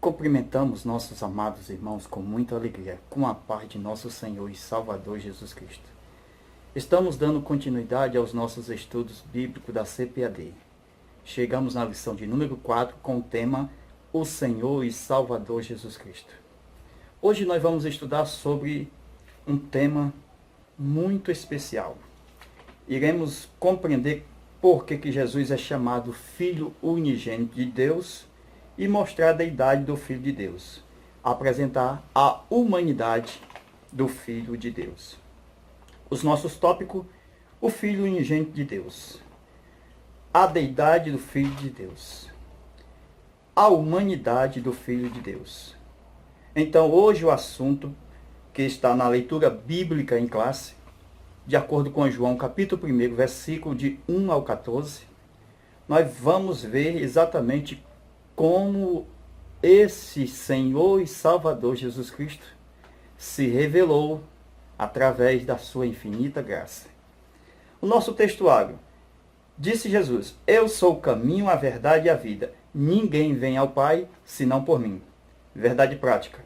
Cumprimentamos nossos amados irmãos com muita alegria, com a paz de nosso Senhor e Salvador Jesus Cristo. Estamos dando continuidade aos nossos estudos bíblicos da CPAD. Chegamos na lição de número 4 com o tema O Senhor e Salvador Jesus Cristo. Hoje nós vamos estudar sobre um tema muito especial. Iremos compreender por que Jesus é chamado Filho Unigênito de Deus e mostrar a deidade do Filho de Deus. Apresentar a humanidade do Filho de Deus. Os nossos tópicos: o Filho Unigênito de Deus, a deidade do Filho de Deus, a humanidade do Filho de Deus. Então, hoje o assunto que está na leitura bíblica em classe, de acordo com João, capítulo 1, versículo de 1 ao 14, nós vamos ver exatamente como esse Senhor e Salvador Jesus Cristo se revelou através da sua infinita graça. O nosso textuário: disse Jesus: eu sou o caminho, a verdade e a vida. Ninguém vem ao Pai senão por mim. Verdade prática: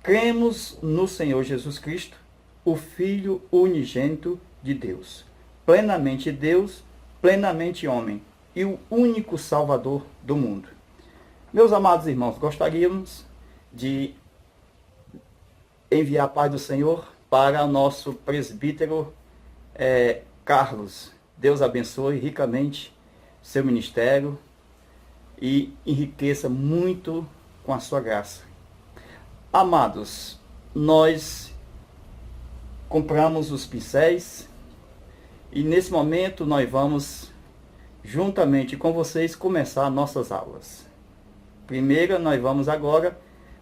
cremos no Senhor Jesus Cristo, o Filho unigênito de Deus, plenamente Deus, plenamente homem e o único Salvador do mundo. Meus amados irmãos, gostaríamos de enviar a paz do Senhor para o nosso presbítero Carlos. Deus abençoe ricamente seu ministério e enriqueça muito com a sua graça. Amados, nós compramos os pincéis e nesse momento nós vamos, juntamente com vocês, começar nossas aulas. Primeiro, nós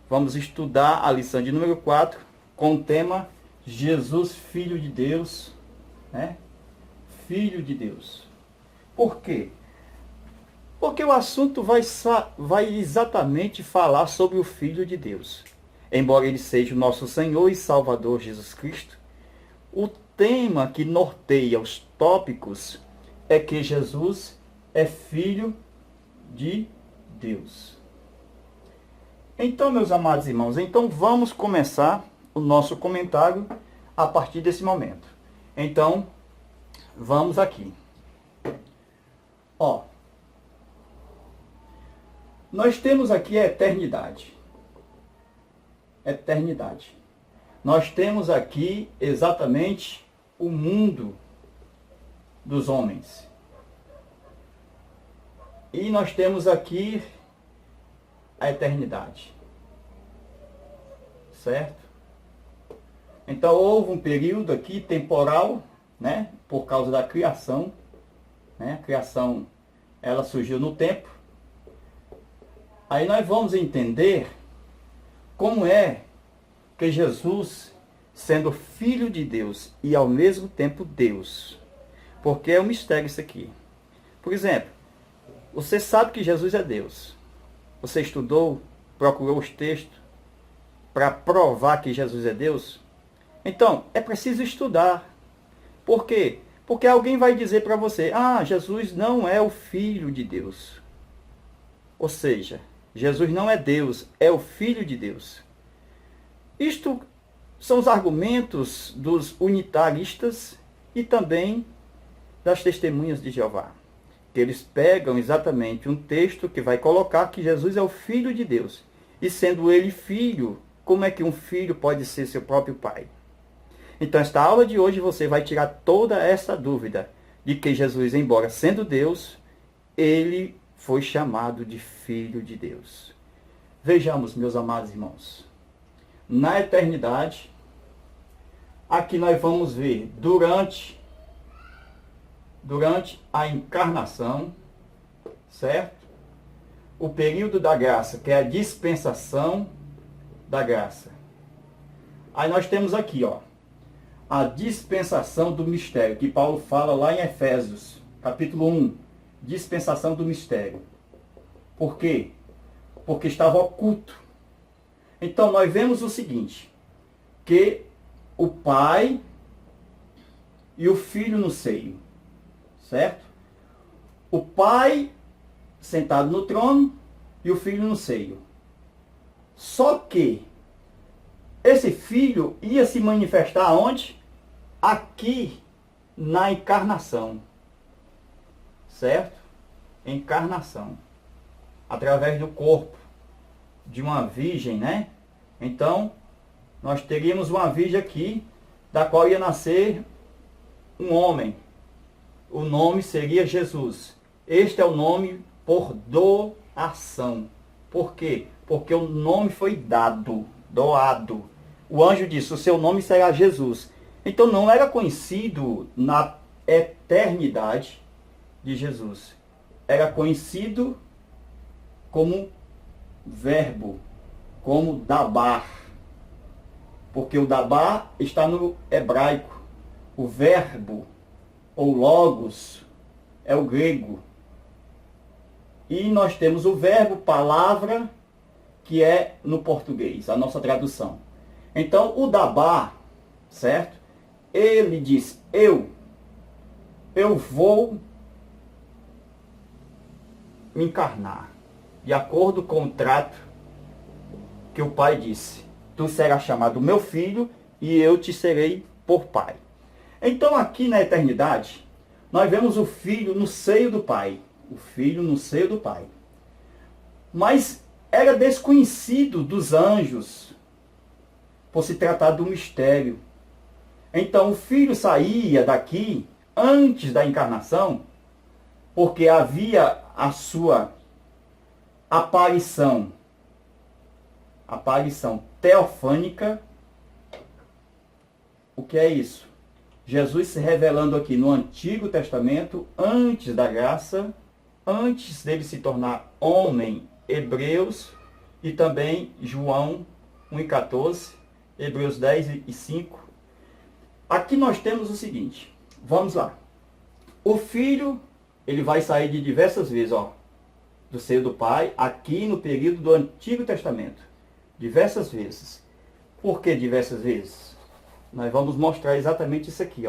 vamos estudar a lição de número 4 com o tema Jesus, Filho de Deus, né? Filho de Deus. Por quê? Porque o assunto vai exatamente falar sobre o Filho de Deus. Embora ele seja o nosso Senhor e Salvador Jesus Cristo, o tema que norteia os tópicos é que Jesus é Filho de Deus. Então, meus amados irmãos, vamos começar o nosso comentário a partir desse momento. Então, vamos aqui. Nós temos aqui a eternidade. Eternidade. Nós temos aqui exatamente o mundo dos homens. E nós temos aqui a eternidade. Certo? Então houve um período aqui temporal, né, por causa da criação, né? A criação, ela surgiu no tempo. Aí nós vamos entender como é que Jesus, sendo Filho de Deus e ao mesmo tempo Deus, porque é um mistério isso aqui. Por exemplo, você sabe que Jesus é Deus. Você estudou, procurou os textos para provar que Jesus é Deus? Então, é preciso estudar. Por quê? Porque alguém vai dizer para você: Jesus não é o Filho de Deus. Ou seja, Jesus não é Deus, é o Filho de Deus. Isto são os argumentos dos unitaristas e também das testemunhas de Jeová. Que eles pegam exatamente um texto que vai colocar que Jesus é o Filho de Deus. E sendo ele filho, como é que um filho pode ser seu próprio pai? Então, esta aula de hoje você vai tirar toda essa dúvida de que Jesus, embora sendo Deus, ele foi chamado de Filho de Deus. Vejamos, meus amados irmãos. Na eternidade, aqui nós vamos ver durante a encarnação, certo? O período da graça, que é a dispensação da graça. Aí nós temos aqui, a dispensação do mistério, que Paulo fala lá em Efésios, capítulo 1, dispensação do mistério. Por quê? Porque estava oculto. Então nós vemos o seguinte, que o Pai e o Filho no seio, certo? O Pai sentado no trono e o Filho no seio. Só que esse Filho ia se manifestar onde? Aqui, na encarnação. Certo? Encarnação. Através do corpo de uma virgem, né? Então, nós teríamos uma virgem aqui, da qual ia nascer um homem. O nome seria Jesus. Este é o nome por doação. Por quê? Porque o nome foi dado, doado. O anjo disse, o seu nome será Jesus. Então não era conhecido na eternidade de Jesus. Era conhecido como verbo, como dabar. Porque o dabar está no hebraico. O verbo, ou logos, é o grego. E nós temos o verbo, palavra, que é no português, a nossa tradução. Então, o dabar, certo? Ele diz, eu vou me encarnar, de acordo com o trato que o pai disse. Tu serás chamado meu filho e eu te serei por pai. Então aqui na eternidade, nós vemos o filho no seio do pai. O filho no seio do pai. Mas era desconhecido dos anjos, por se tratar do mistério. Então o filho saía daqui, antes da encarnação, porque havia a sua aparição teofânica. O que é isso? Jesus se revelando aqui no Antigo Testamento, antes da graça, antes dele se tornar homem, Hebreus, e também João 1,14, Hebreus 10:5. Aqui nós temos o seguinte, vamos lá. O filho, ele vai sair de diversas vezes, do seio do pai, aqui no período do Antigo Testamento. Diversas vezes. Por que diversas vezes? Nós vamos mostrar exatamente isso aqui,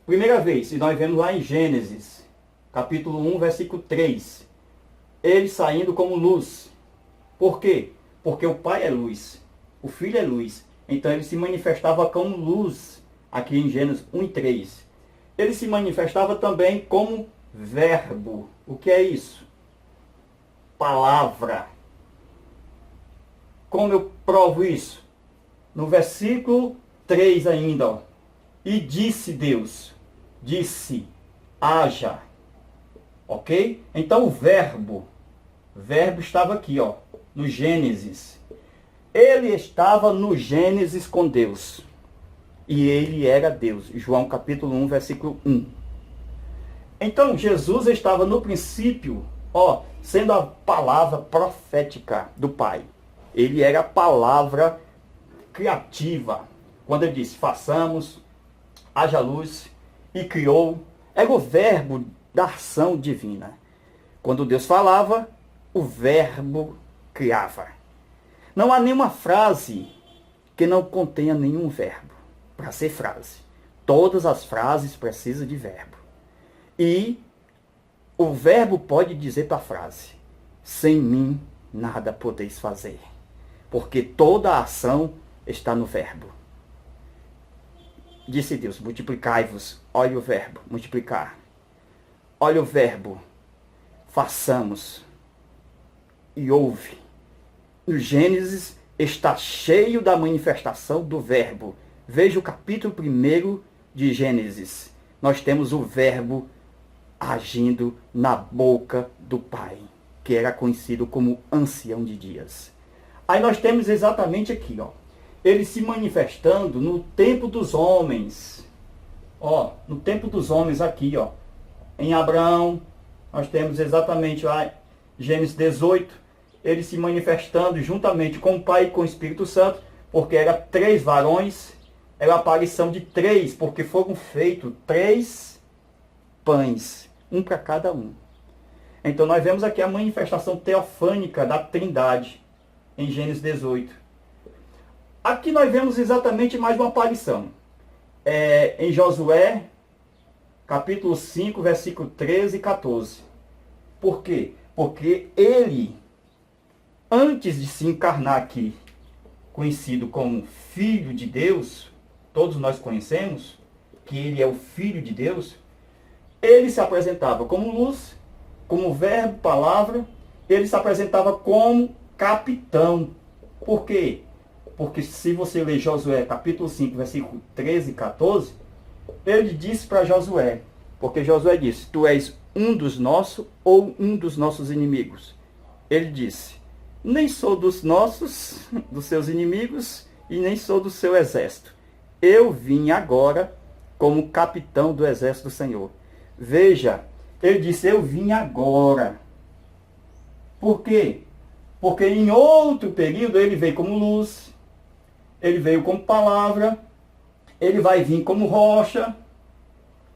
Primeira vez, e nós vemos lá em Gênesis, capítulo 1, versículo 3. Ele saindo como luz. Por quê? Porque o pai é luz, o filho é luz. Então ele se manifestava como luz, aqui em Gênesis 1:3. Ele se manifestava também como verbo. O que é isso? Palavra. Como eu provo isso? No versículo 3 ainda, E disse Deus, haja. Ok? Então o verbo estava aqui, no Gênesis. Ele estava no Gênesis com Deus. E ele era Deus. João capítulo 1, versículo 1. Então Jesus estava no princípio, sendo a palavra profética do Pai. Ele era a palavra criativa. Quando ele disse, façamos, haja luz, e criou, era o verbo da ação divina. Quando Deus falava, o verbo criava. Não há nenhuma frase que não contenha nenhum verbo para ser frase. Todas as frases precisam de verbo. E o verbo pode dizer para a frase, sem mim nada podeis fazer. Porque toda a ação está no verbo. Disse Deus, multiplicai-vos. Olha o verbo, multiplicar. Olha o verbo, façamos. E houve. No Gênesis está cheio da manifestação do verbo. Veja o capítulo 1 de Gênesis. Nós temos o verbo agindo na boca do Pai, que era conhecido como ancião de dias. Aí nós temos exatamente aqui, ele se manifestando no tempo dos homens. No tempo dos homens aqui, em Abraão, nós temos exatamente lá, Gênesis 18, ele se manifestando juntamente com o Pai e com o Espírito Santo, porque eram 3 varões, era a aparição de 3, porque foram feitos 3 pães, um para cada um. Então nós vemos aqui a manifestação teofânica da Trindade, em Gênesis 18. Aqui nós vemos exatamente mais uma aparição. Em Josué, capítulo 5, versículo 13 e 14. Por quê? Porque ele antes de se encarnar aqui, conhecido como Filho de Deus, todos nós conhecemos que ele é o Filho de Deus, ele se apresentava como luz, como verbo, palavra, ele se apresentava como capitão. Por quê? Porque se você ler Josué capítulo 5, versículo 13 e 14, ele disse para Josué, porque Josué disse, tu és um dos nossos ou um dos nossos inimigos. Ele disse, nem sou dos nossos, dos seus inimigos, e nem sou do seu exército. Eu vim agora como capitão do exército do Senhor. Veja, ele disse, eu vim agora. Por quê? Porque em outro período ele veio como luz, ele veio como palavra, ele vai vir como rocha,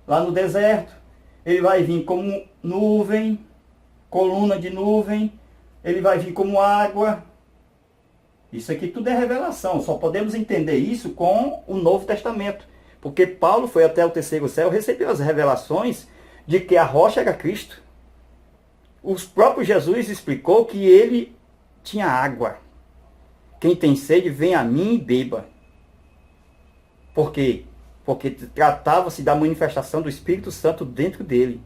lá no deserto, ele vai vir como nuvem, coluna de nuvem, ele vai vir como água. Isso aqui tudo é revelação, só podemos entender isso com o Novo Testamento. Porque Paulo foi até o terceiro céu, recebeu as revelações de que a rocha era Cristo. O próprio Jesus explicou que ele tinha água. Quem tem sede, vem a mim e beba. Por quê? Porque tratava-se da manifestação do Espírito Santo dentro dele.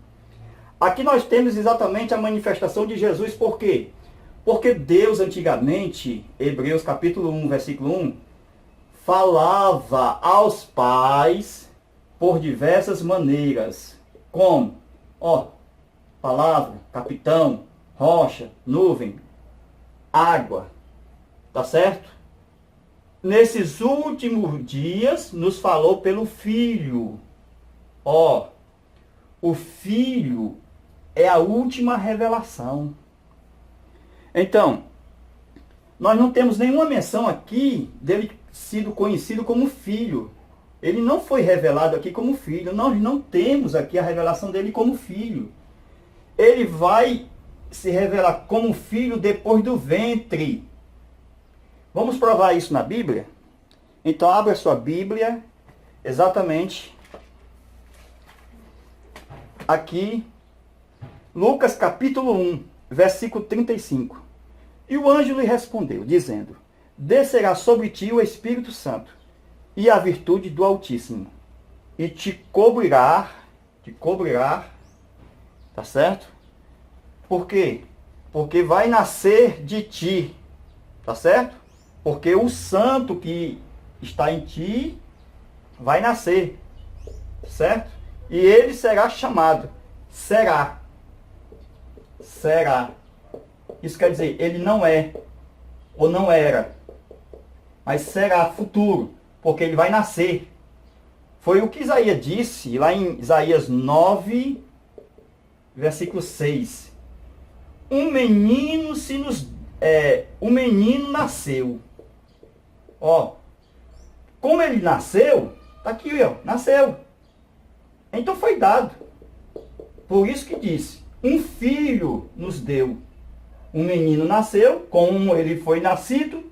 Aqui nós temos exatamente a manifestação de Jesus, por quê? Porque Deus antigamente, Hebreus capítulo 1, versículo 1, falava aos pais por diversas maneiras. Como? Palavra, capitão, rocha, nuvem, água. Tá certo? Nesses últimos dias, nos falou pelo Filho. O Filho é a última revelação. Então, nós não temos nenhuma menção aqui dele sido conhecido como filho. Ele não foi revelado aqui como filho. Nós não temos aqui a revelação dele como filho. Ele vai se revelar como filho depois do ventre. Vamos provar isso na Bíblia? Então, abra sua Bíblia, exatamente aqui, Lucas capítulo 1, versículo 35. E o anjo lhe respondeu, dizendo, descerá sobre ti o Espírito Santo e a virtude do Altíssimo, e te cobrirá, tá certo? Por quê? Porque vai nascer de ti, tá certo? Porque o santo que está em ti vai nascer, certo? E ele será chamado, será. Isso quer dizer, ele não é, ou não era, mas será futuro, porque ele vai nascer. Foi o que Isaías disse, lá em Isaías 9, versículo 6. Um menino nasceu. Como ele nasceu, tá aqui, nasceu. Então foi dado. Por isso que disse, um filho nos deu. Um menino nasceu, como ele foi nascido,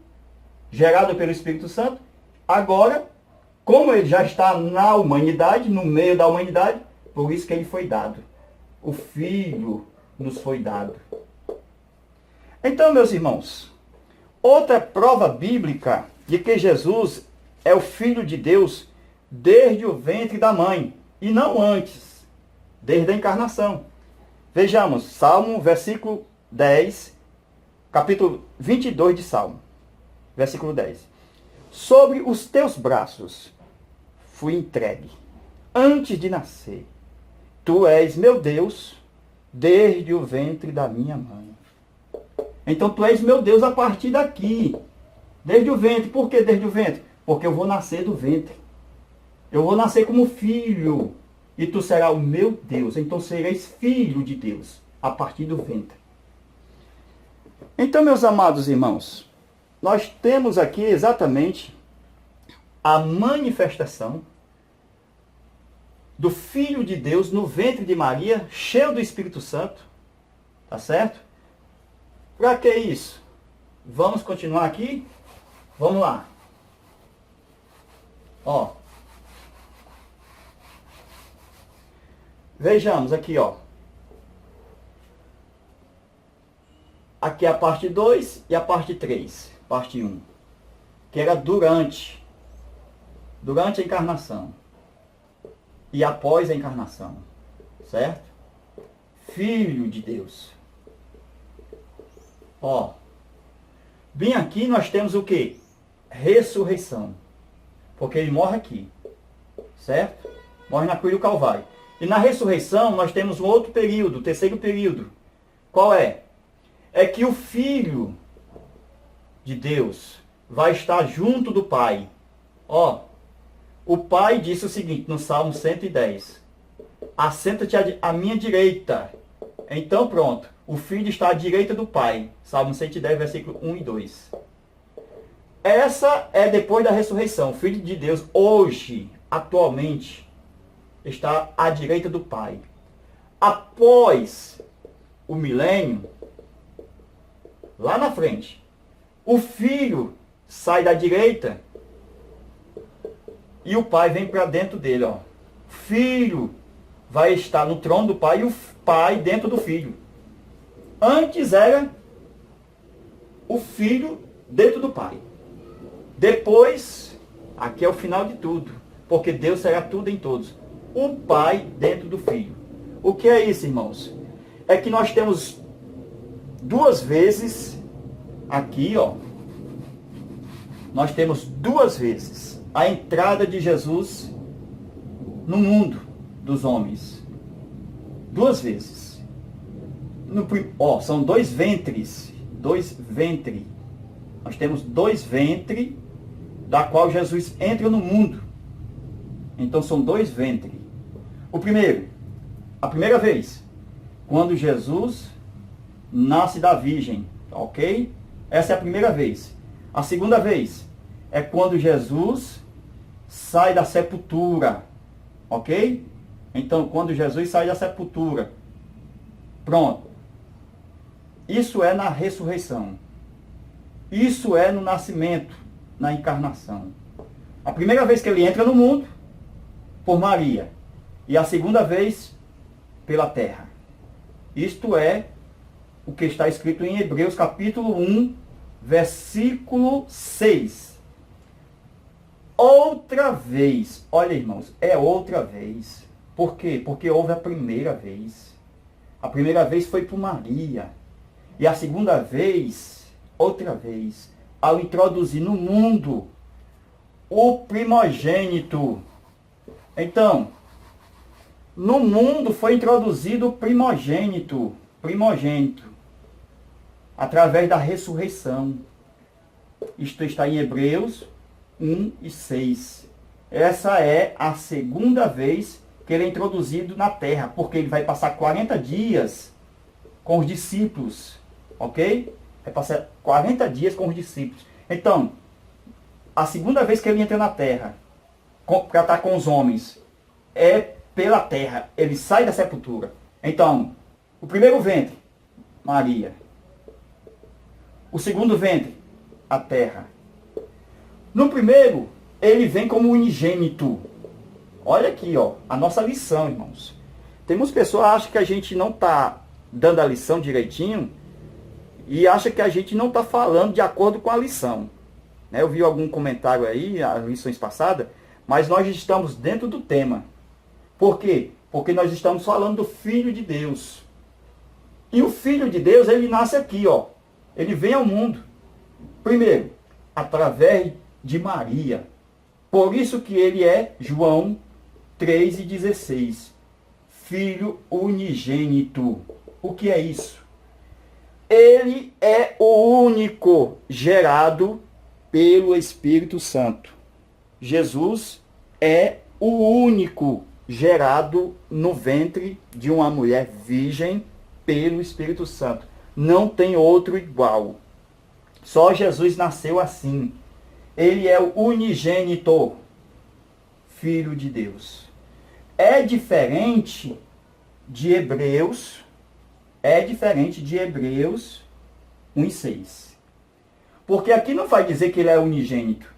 gerado pelo Espírito Santo. Agora, como ele já está na humanidade, no meio da humanidade, por isso que ele foi dado. O filho nos foi dado. Então, meus irmãos, outra prova bíblica de que Jesus é o Filho de Deus desde o ventre da mãe, e não antes, desde a encarnação. Vejamos, Salmo, versículo 10, capítulo 22 de Salmo, versículo 10. Sobre os teus braços fui entregue, antes de nascer. Tu és meu Deus, desde o ventre da minha mãe. Então tu és meu Deus a partir daqui, desde o ventre. Por que desde o ventre? Porque eu vou nascer do ventre. Eu vou nascer como filho. E tu serás o meu Deus. Então serás filho de Deus a partir do ventre. Então, meus amados irmãos, nós temos aqui exatamente a manifestação do Filho de Deus no ventre de Maria, cheio do Espírito Santo. Tá certo? Para que isso? Vamos continuar aqui? Vamos lá. Vejamos aqui, aqui é a parte 2 e a parte 3, parte 1, que era durante a encarnação e após a encarnação, certo? Filho de Deus. Ó, bem aqui nós temos o que? Ressurreição, porque ele morre aqui, certo? Morre na cruz do Calvário. E na ressurreição nós temos um outro período, o terceiro período. Qual é? É que o Filho de Deus vai estar junto do Pai. Ó, o Pai disse o seguinte no Salmo 110. Assenta-te à minha direita. Então pronto, o Filho está à direita do Pai. Salmo 110, versículo 1 e 2. Essa é depois da ressurreição. O Filho de Deus hoje, atualmente, está à direita do Pai. Após o milênio, lá na frente, o Filho sai da direita e o Pai vem para dentro dele. Ó. O Filho vai estar no trono do Pai e o Pai dentro do Filho. Antes era o Filho dentro do Pai. Depois, aqui é o final de tudo, porque Deus será tudo em todos. O Pai dentro do Filho. O que é isso, irmãos? É que nós temos duas vezes aqui, ó. Nós temos duas vezes a entrada de Jesus no mundo dos homens. Duas vezes. São dois ventres. Dois ventres. Nós temos dois ventres, da qual Jesus entra no mundo. Então são dois ventres. O primeiro, a primeira vez, quando Jesus nasce da virgem, ok? Essa é a primeira vez. A segunda vez é quando Jesus sai da sepultura, ok? Então, quando Jesus sai da sepultura, pronto. Isso é na ressurreição. Isso é no nascimento, na encarnação. A primeira vez que ele entra no mundo, por Maria. E a segunda vez, pela terra. Isto é o que está escrito em Hebreus capítulo 1, versículo 6. Outra vez. Olha, irmãos, é outra vez. Por quê? Porque houve a primeira vez. A primeira vez foi por Maria. E a segunda vez, outra vez, ao introduzir no mundo o primogênito. Então, no mundo foi introduzido o primogênito, através da ressurreição. Isto está em Hebreus 1 e 6. Essa é a segunda vez que ele é introduzido na terra, porque ele vai passar 40 dias com os discípulos, ok? Vai passar 40 dias com os discípulos. Então, a segunda vez que ele entra na terra, para estar com os homens, é pela terra. Ele sai da sepultura. Então, o primeiro ventre, Maria. O segundo ventre, a terra. No primeiro, ele vem como unigênito. Olha aqui, ó, a nossa lição, irmãos. Tem muitas pessoas que acham que a gente não está dando a lição direitinho e acha que a gente não está falando de acordo com a lição. Eu vi algum comentário aí, as lições passadas, mas nós estamos dentro do tema. Por quê? Porque nós estamos falando do Filho de Deus. E o Filho de Deus, ele nasce aqui, ó. Ele vem ao mundo. Primeiro, através de Maria. Por isso que ele é João 3,16. Filho unigênito. O que é isso? Ele é o único gerado pelo Espírito Santo. Jesus é o único gerado no ventre de uma mulher virgem pelo Espírito Santo. Não tem outro igual. Só Jesus nasceu assim. Ele é o unigênito, Filho de Deus. É diferente de Hebreus 1,6. Porque aqui não vai dizer que ele é unigênito.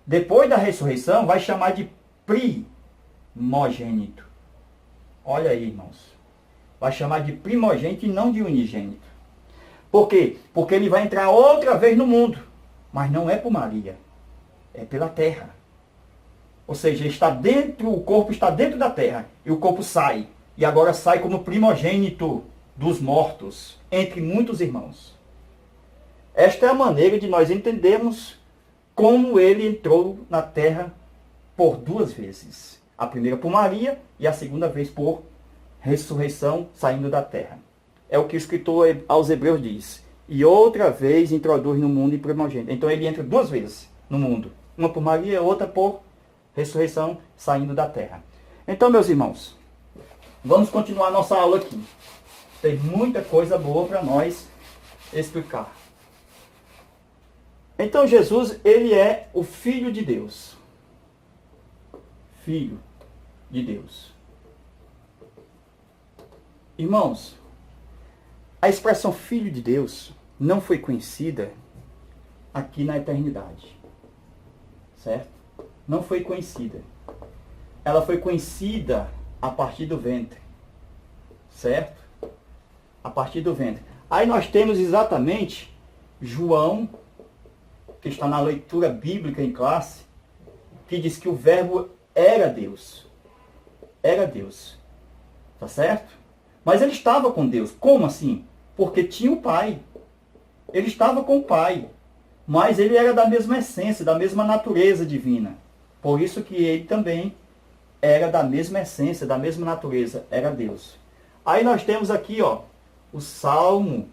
Depois da ressurreição, vai chamar de primogênito. Olha aí, irmãos. Vai chamar de primogênito e não de unigênito. Por quê? Porque ele vai entrar outra vez no mundo. Mas não é por Maria. É pela terra. Ou seja, está dentro, o corpo está dentro da terra. E o corpo sai. E agora sai como primogênito dos mortos, entre muitos irmãos. Esta é a maneira de nós entendermos como ele entrou na terra por duas vezes. A primeira por Maria e a segunda vez por ressurreição saindo da terra. É o que o escritor aos Hebreus diz. E outra vez introduz no mundo em primogênito. Então ele entra duas vezes no mundo. Uma por Maria e outra por ressurreição saindo da terra. Então, meus irmãos, vamos continuar nossa aula aqui. Tem muita coisa boa para nós explicar. Então Jesus, ele é o Filho de Deus. Filho de Deus. Irmãos, a expressão Filho de Deus não foi conhecida aqui na eternidade. Certo? Não foi conhecida. Ela foi conhecida a partir do ventre. Certo? A partir do ventre. Aí nós temos exatamente João, que está na leitura bíblica em classe, que diz que o verbo era Deus. Era Deus. Tá certo? Mas ele estava com Deus. Como assim? Porque tinha o Pai. Ele estava com o Pai. Mas ele era da mesma essência, da mesma natureza divina. Por isso que ele também era da mesma essência, da mesma natureza. Era Deus. Aí nós temos aqui, ó, o Salmo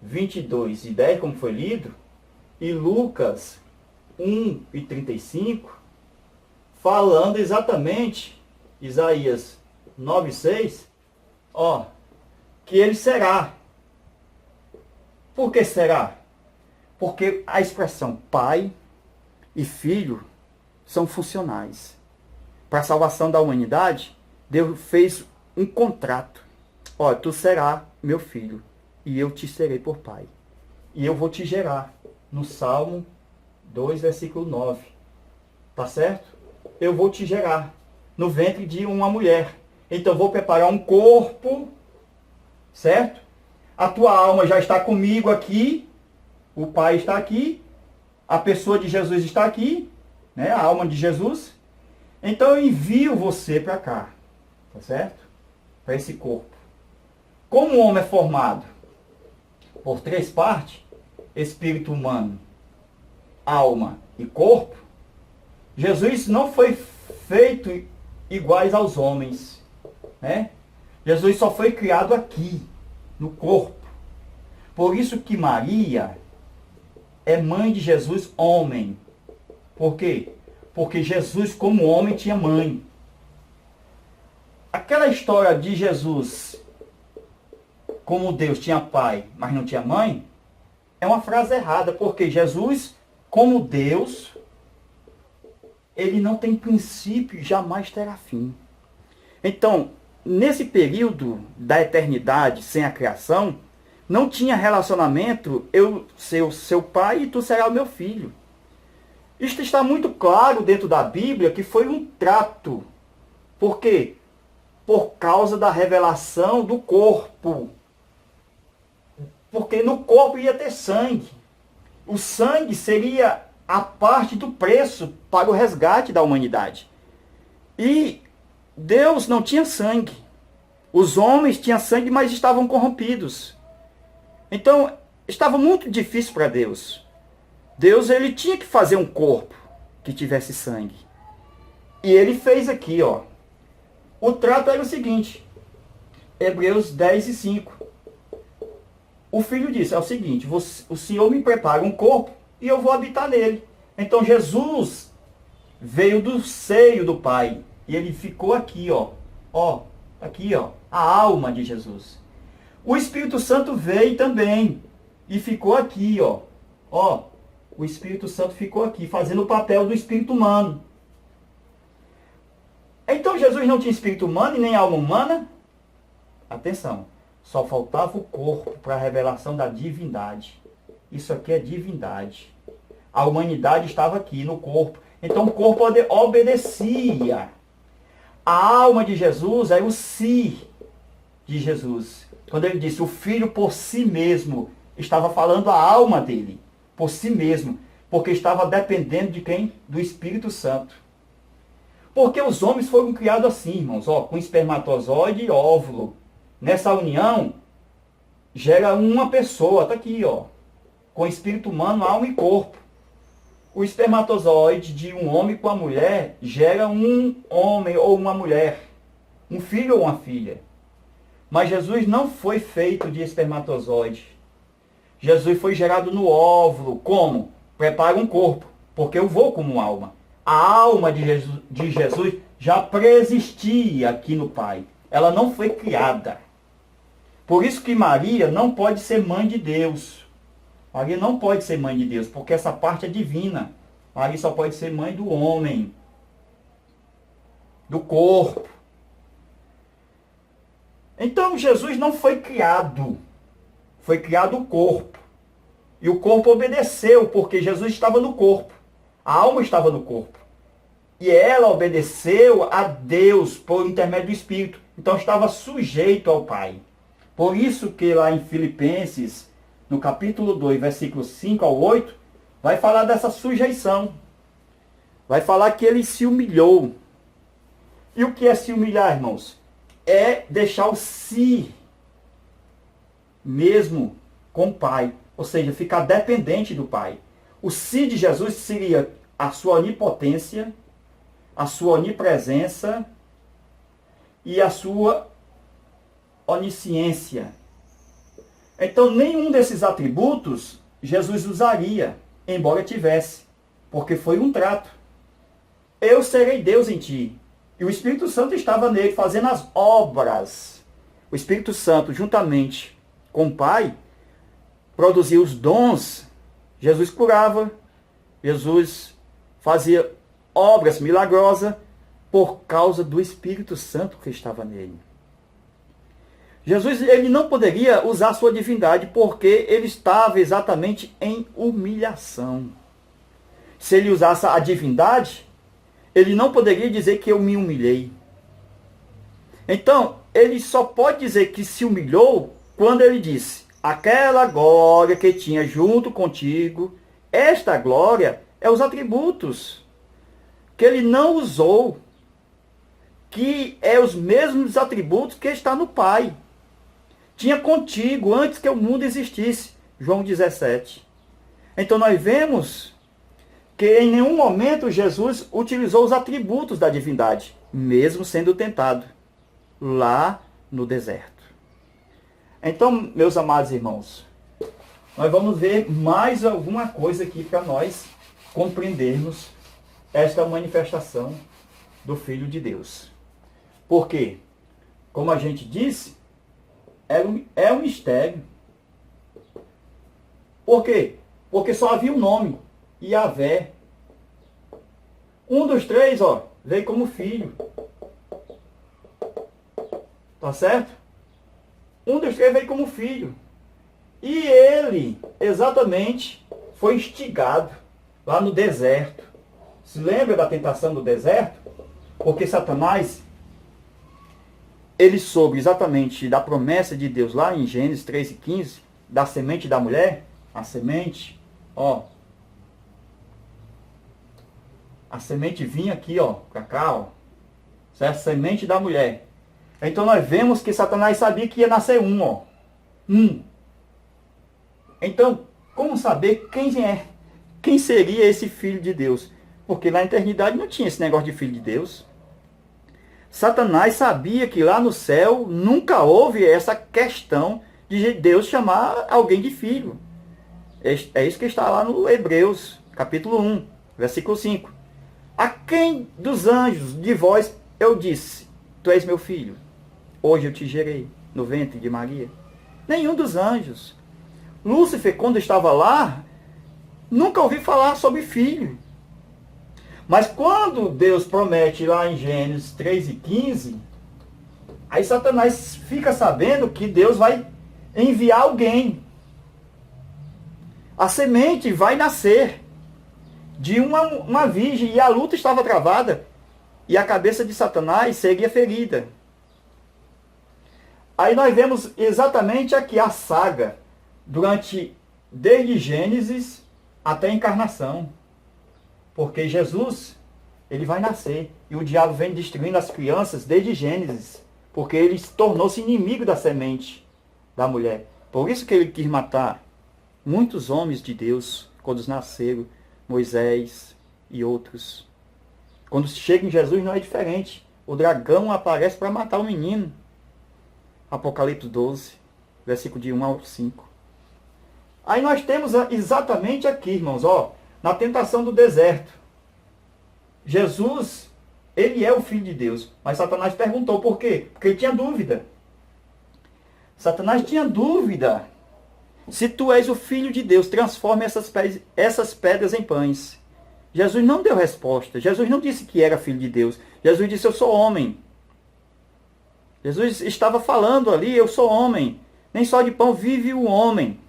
22:10, como foi lido, e Lucas 1:35, falando exatamente, Isaías 9:6, ó, que ele será. Por que será? Porque a expressão pai e filho são funcionais. Para a salvação da humanidade, Deus fez um contrato. Ó, tu serás meu filho, e eu te serei por pai. E eu vou te gerar. No Salmo 2, versículo 9. Tá certo? Eu vou te gerar no ventre de uma mulher. Então vou preparar um corpo, certo? A tua alma já está comigo aqui, o Pai está aqui, a pessoa de Jesus está aqui, né? A alma de Jesus. Então eu envio você para cá, tá certo? Para esse corpo. Como o homem é formado por três partes, espírito humano, alma e corpo, Jesus não foi feito iguais aos homens, né? Jesus só foi criado aqui, no corpo. Por isso que Maria é mãe de Jesus, homem. Por quê? Porque Jesus, como homem, tinha mãe. Aquela história de Jesus, como Deus tinha pai, mas não tinha mãe, é uma frase errada, porque Jesus, como Deus, ele não tem princípio e jamais terá fim. Então, nesse período da eternidade, sem a criação, não tinha relacionamento, eu ser o seu pai e tu serás o meu filho. Isto está muito claro dentro da Bíblia que foi um trato. Por quê? Por causa da revelação do corpo. Porque no corpo ia ter sangue. O sangue seria a parte do preço para o resgate da humanidade. E Deus não tinha sangue. Os homens tinham sangue, mas estavam corrompidos. Então, estava muito difícil para Deus. Deus, ele tinha que fazer um corpo que tivesse sangue. E ele fez aqui, ó. O trato era o seguinte. Hebreus 10:5. O filho disse, é o seguinte, o Senhor me prepara um corpo e eu vou habitar nele. Então Jesus veio do seio do Pai. E ele ficou aqui, ó. Ó, aqui, ó. A alma de Jesus. O Espírito Santo veio também. E ficou aqui, ó. Ó, o Espírito Santo ficou aqui, fazendo o papel do Espírito humano. Então Jesus não tinha espírito humano e nem alma humana? Atenção. Só faltava o corpo para a revelação da divindade. Isso aqui é divindade. A humanidade estava aqui no corpo. Então o corpo obedecia. A alma de Jesus é o si de Jesus. Quando ele disse, o Filho por si mesmo estava falando a alma dele, por si mesmo, porque estava dependendo de quem? Do Espírito Santo. Porque os homens foram criados assim, irmãos, ó, com espermatozoide e óvulo. Nessa união, gera uma pessoa, está aqui, ó, com espírito humano, alma e corpo. O espermatozoide de um homem com a mulher gera um homem ou uma mulher, um filho ou uma filha. Mas Jesus não foi feito de espermatozoide. Jesus foi gerado no óvulo. Como? Prepara um corpo, porque eu vou como alma. A alma de Jesus já preexistia aqui no Pai. Ela não foi criada. Por isso que Maria não pode ser mãe de Deus. Maria não pode ser mãe de Deus, porque essa parte é divina. Maria só pode ser mãe do homem, do corpo. Então Jesus não foi criado. Foi criado o corpo. E o corpo obedeceu, porque Jesus estava no corpo. A alma estava no corpo. E ela obedeceu a Deus por intermédio do Espírito. Então estava sujeito ao Pai. Por isso que lá em Filipenses, no capítulo 2, versículos 5 ao 8, vai falar dessa sujeição. Vai falar que ele se humilhou. E o que é se humilhar, irmãos? É deixar o si mesmo com o Pai. Ou seja, ficar dependente do Pai. O si de Jesus seria a sua onipotência, a sua onipresença e a sua onisciência. Então, nenhum desses atributos Jesus usaria, embora tivesse, porque foi um trato. Eu serei Deus em ti. E o Espírito Santo estava nele, fazendo as obras. O Espírito Santo, juntamente com o Pai, produzia os dons. Jesus curava, Jesus fazia obras milagrosas por causa do Espírito Santo que estava nele. Jesus ele não poderia usar sua divindade porque ele estava exatamente em humilhação. Se ele usasse a divindade, ele não poderia dizer que eu me humilhei. Então, ele só pode dizer que se humilhou quando ele disse: aquela glória que tinha junto contigo, esta glória é os atributos que ele não usou, que é os mesmos atributos que está no Pai. Tinha contigo antes que o mundo existisse. João 17. Então nós vemos que em nenhum momento Jesus utilizou os atributos da divindade, mesmo sendo tentado lá no deserto. Então, meus amados irmãos, nós vamos ver mais alguma coisa aqui para nós compreendermos esta manifestação do Filho de Deus. Por quê? Como a gente disse, é um mistério. Por quê? Porque só havia um nome, Yahvé. Um dos três, ó, veio como filho. Tá certo? Um dos três veio como filho. E ele, exatamente, foi instigado lá no deserto. Se lembra da tentação do deserto? Porque Satanás, ele soube exatamente da promessa de Deus lá em Gênesis 3:15, da semente da mulher. A semente, ó. A semente vinha aqui, ó, pra cá, ó. Certo? Semente da mulher. Então nós vemos que Satanás sabia que ia nascer um, ó. Então, como saber quem é? Quem seria esse filho de Deus? Porque na eternidade não tinha esse negócio de filho de Deus. Satanás sabia que lá no céu nunca houve essa questão de Deus chamar alguém de filho. É isso que está lá no Hebreus, capítulo 1, versículo 5. A quem dos anjos de vós eu disse: tu és meu filho, hoje eu te gerei no ventre de Maria? Nenhum dos anjos. Lúcifer, quando estava lá, nunca ouvi falar sobre filho. Mas quando Deus promete lá em Gênesis 3:15, aí Satanás fica sabendo que Deus vai enviar alguém. A semente vai nascer de uma virgem, e a luta estava travada, e a cabeça de Satanás seria ferida. Aí nós vemos exatamente aqui a saga desde Gênesis até a encarnação. Porque Jesus, ele vai nascer. E o diabo vem destruindo as crianças desde Gênesis. Porque ele tornou-se inimigo da semente da mulher. Por isso que ele quis matar muitos homens de Deus quando nasceram, Moisés e outros. Quando chega em Jesus não é diferente. O dragão aparece para matar o menino. Apocalipse 12, versículo de 1 ao 5. Aí nós temos exatamente aqui, irmãos, na tentação do deserto. Jesus, ele é o Filho de Deus. Mas Satanás perguntou por quê? Porque ele tinha dúvida. Satanás tinha dúvida. Se tu és o Filho de Deus, transforme essas pedras em pães. Jesus não deu resposta. Jesus não disse que era Filho de Deus. Jesus disse, eu sou homem. Jesus estava falando ali, eu sou homem. Nem só de pão vive o homem.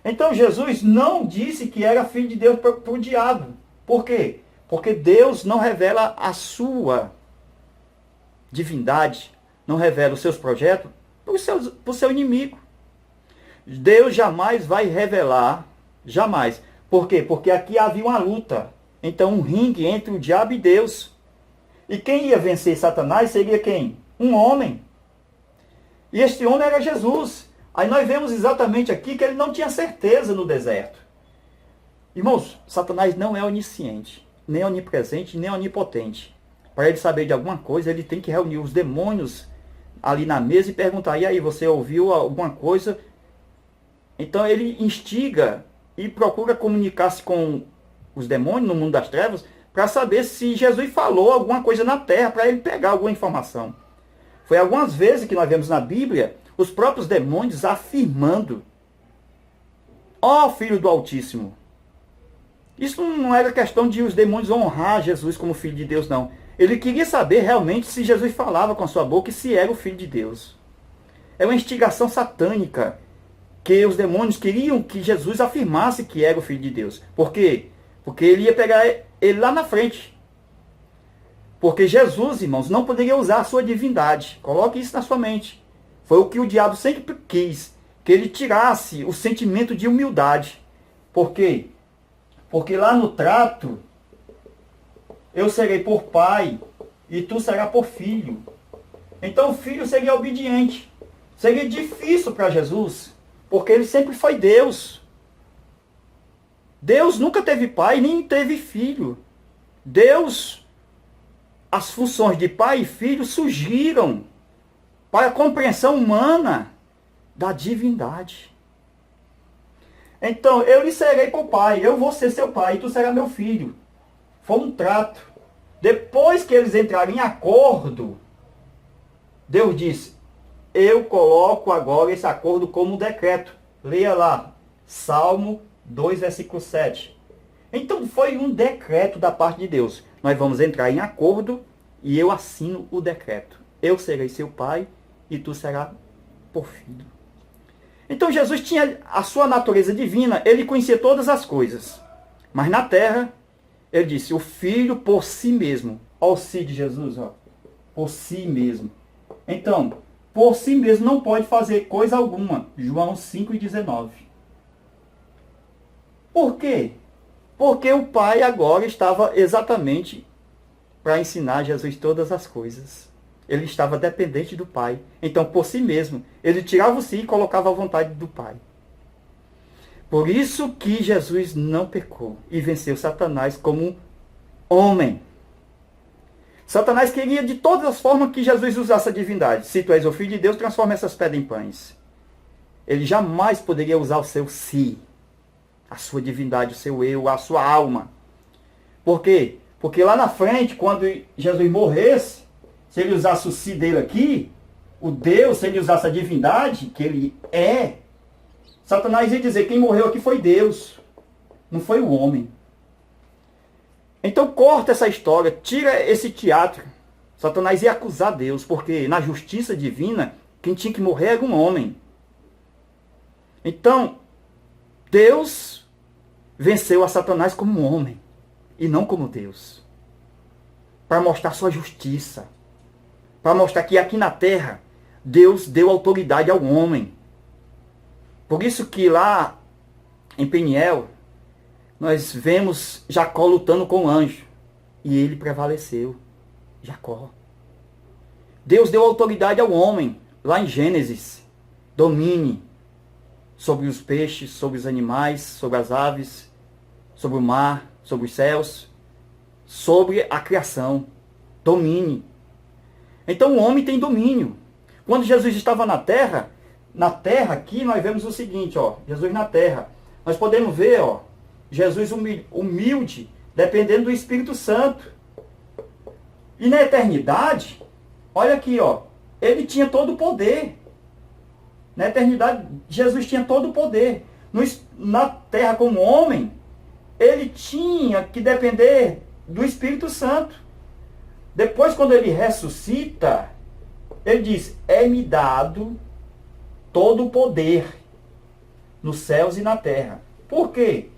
Então Jesus não disse que era Filho de Deus para o diabo. Por quê? Porque Deus não revela a sua divindade, não revela os seus projetos para o seu inimigo. Deus jamais vai revelar, jamais. Por quê? Porque aqui havia uma luta. Então um ringue entre o diabo e Deus. E quem ia vencer Satanás seria quem? Um homem. E este homem era Jesus. Aí nós vemos exatamente aqui que ele não tinha certeza no deserto. Irmãos, Satanás não é onisciente, nem onipresente, nem onipotente. Para ele saber de alguma coisa, ele tem que reunir os demônios ali na mesa e perguntar, e aí, você ouviu alguma coisa? Então ele instiga e procura comunicar-se com os demônios no mundo das trevas para saber se Jesus falou alguma coisa na terra, para ele pegar alguma informação. Foi algumas vezes que nós vemos na Bíblia os próprios demônios afirmando, Filho do Altíssimo. Isso não era questão de os demônios honrar Jesus como Filho de Deus, não. Ele queria saber realmente se Jesus falava com a sua boca e se era o Filho de Deus. É uma instigação satânica que os demônios queriam que Jesus afirmasse que era o Filho de Deus. Por quê? Porque ele ia pegar ele lá na frente. Porque Jesus, irmãos, não poderia usar a sua divindade. Coloque isso na sua mente. Foi o que o diabo sempre quis. Que ele tirasse o sentimento de humildade. Por quê? Porque lá no trato, eu serei por pai e tu serás por filho. Então o filho seria obediente. Seria difícil para Jesus, porque ele sempre foi Deus. Deus nunca teve pai, nem teve filho. Deus, as funções de pai e filho surgiram para a compreensão humana da divindade. Então, eu lhe serei por pai, eu vou ser seu pai, e tu serás meu filho. Foi um trato. Depois que eles entraram em acordo, Deus disse, eu coloco agora esse acordo como um decreto. Leia lá, Salmo 2, versículo 7. Então foi um decreto da parte de Deus. Nós vamos entrar em acordo e eu assino o decreto. Eu serei seu pai e tu serás por filho. Então Jesus tinha a sua natureza divina, ele conhecia todas as coisas. Mas na terra, ele disse, o filho por si mesmo. Olha o si de Jesus, por si mesmo. Então, por si mesmo não pode fazer coisa alguma. João 5,19. Por quê? Porque o Pai agora estava exatamente para ensinar Jesus todas as coisas. Ele estava dependente do Pai. Então, por si mesmo, ele tirava o si e colocava a vontade do Pai. Por isso que Jesus não pecou e venceu Satanás como homem. Satanás queria de todas as formas que Jesus usasse a divindade. Se tu és o Filho de Deus, transforma essas pedras em pães. Ele jamais poderia usar o seu si, a sua divindade, o seu eu, a sua alma. Por quê? Porque lá na frente, quando Jesus morresse, se ele usasse o si dele aqui, o Deus, se ele usasse a divindade, que ele é, Satanás ia dizer, quem morreu aqui foi Deus, não foi o homem. Então corta essa história, tira esse teatro. Satanás ia acusar Deus, porque na justiça divina, quem tinha que morrer era um homem. Então, Deus venceu a Satanás como um homem, e não como Deus. Para mostrar sua justiça. Para mostrar que aqui na terra, Deus deu autoridade ao homem. Por isso que lá em Peniel, nós vemos Jacó lutando com o anjo. E ele prevaleceu. Jacó. Deus deu autoridade ao homem, lá em Gênesis. Domine sobre os peixes, sobre os animais, sobre as aves, sobre o mar, sobre os céus, sobre a criação. Domine. Então o homem tem domínio. Quando Jesus estava na terra aqui nós vemos o seguinte, ó, Jesus na terra. Nós podemos ver, ó, Jesus humilde, dependendo do Espírito Santo. E na eternidade, olha aqui, ó, ele tinha todo o poder. Na eternidade, Jesus tinha todo o poder. Na terra como homem, ele tinha que depender do Espírito Santo. Depois, quando ele ressuscita, ele diz, é-me dado todo o poder nos céus e na terra. Por quê?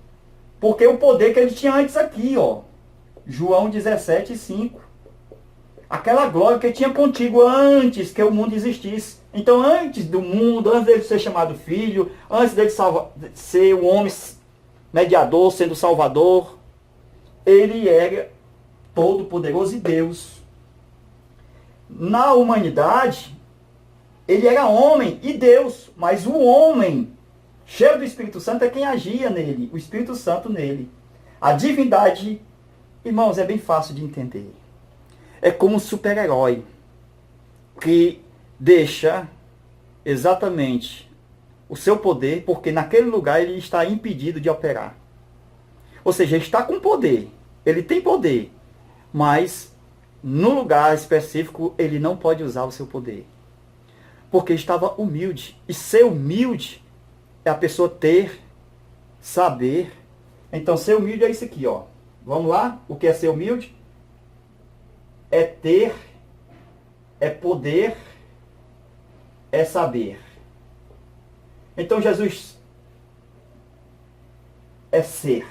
Porque o poder que ele tinha antes aqui, ó. João 17:5. Aquela glória que ele tinha contigo antes que o mundo existisse. Então, antes do mundo, antes dele ser chamado filho, antes dele ser um homem mediador, sendo salvador, ele era todo poderoso e Deus. Na humanidade, ele era homem e Deus, mas o homem cheio do Espírito Santo é quem agia nele, o Espírito Santo nele. A divindade, irmãos, é bem fácil de entender. É como um super-herói que deixa exatamente o seu poder, porque naquele lugar ele está impedido de operar. Ou seja, ele está com poder, ele tem poder, mas no lugar específico ele não pode usar o seu poder. Porque estava humilde. E ser humilde é a pessoa ter, saber. Então, ser humilde é isso aqui, ó. Vamos lá? O que é ser humilde? É ter, é poder, é saber. Então, Jesus é ser.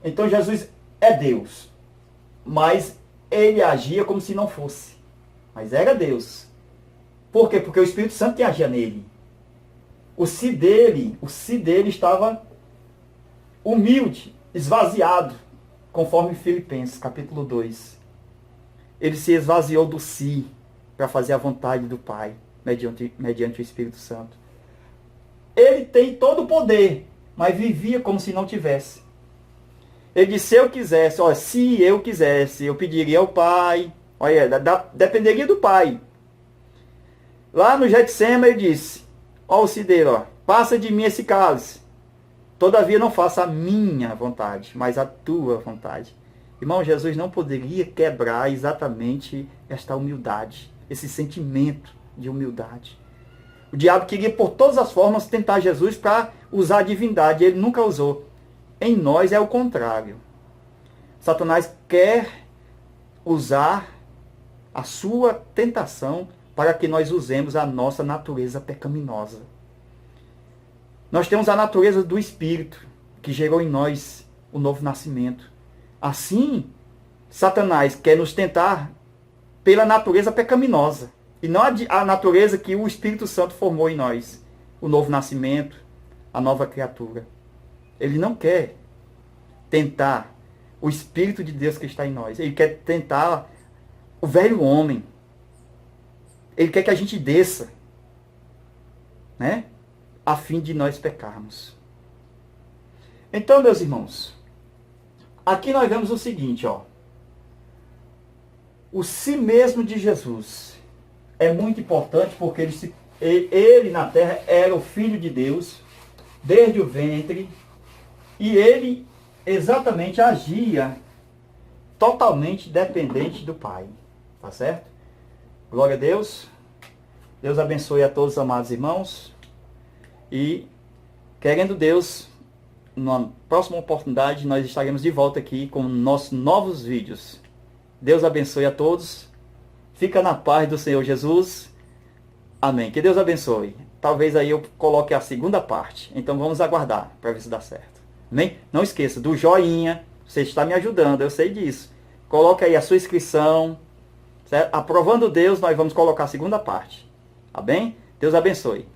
Então, Jesus é Deus. Mas ele agia como se não fosse. Mas era Deus. Por quê? Porque o Espírito Santo agia nele. O si dele estava humilde, esvaziado, conforme Filipenses, capítulo 2. Ele se esvaziou do si para fazer a vontade do Pai, mediante o Espírito Santo. Ele tem todo o poder, mas vivia como se não tivesse. Ele disse, se eu quisesse, ó, se eu quisesse, eu pediria ao Pai, olha, dependeria do Pai. Lá no Getsêmani ele disse, ó o cideiro, ó, passa de mim esse cálice. Todavia não faça a minha vontade, mas a tua vontade. Irmão, Jesus não poderia quebrar exatamente esta humildade, esse sentimento de humildade. O diabo queria por todas as formas tentar Jesus para usar a divindade, ele nunca usou. Em nós é o contrário. Satanás quer usar a sua tentação para que nós usemos a nossa natureza pecaminosa. Nós temos a natureza do Espírito, que gerou em nós o novo nascimento. Assim, Satanás quer nos tentar pela natureza pecaminosa, e não a natureza que o Espírito Santo formou em nós, o novo nascimento, a nova criatura. Ele não quer tentar o Espírito de Deus que está em nós. Ele quer tentar o velho homem. Ele quer que a gente desça, né? A fim de nós pecarmos. Então, meus irmãos, aqui nós vemos o seguinte, ó. O si mesmo de Jesus é muito importante porque ele na terra era o Filho de Deus, desde o ventre, e ele exatamente agia totalmente dependente do Pai. Tá certo? Glória a Deus. Deus abençoe a todos os amados irmãos. E, querendo Deus, na próxima oportunidade, nós estaremos de volta aqui com nossos novos vídeos. Deus abençoe a todos. Fica na paz do Senhor Jesus. Amém. Que Deus abençoe. Talvez aí eu coloque a segunda parte. Então vamos aguardar para ver se dá certo. Amém? Não esqueça do joinha. Você está me ajudando, eu sei disso. Coloque aí a sua inscrição. Certo? Aprovando Deus, nós vamos colocar a segunda parte. Tá bem? Deus abençoe.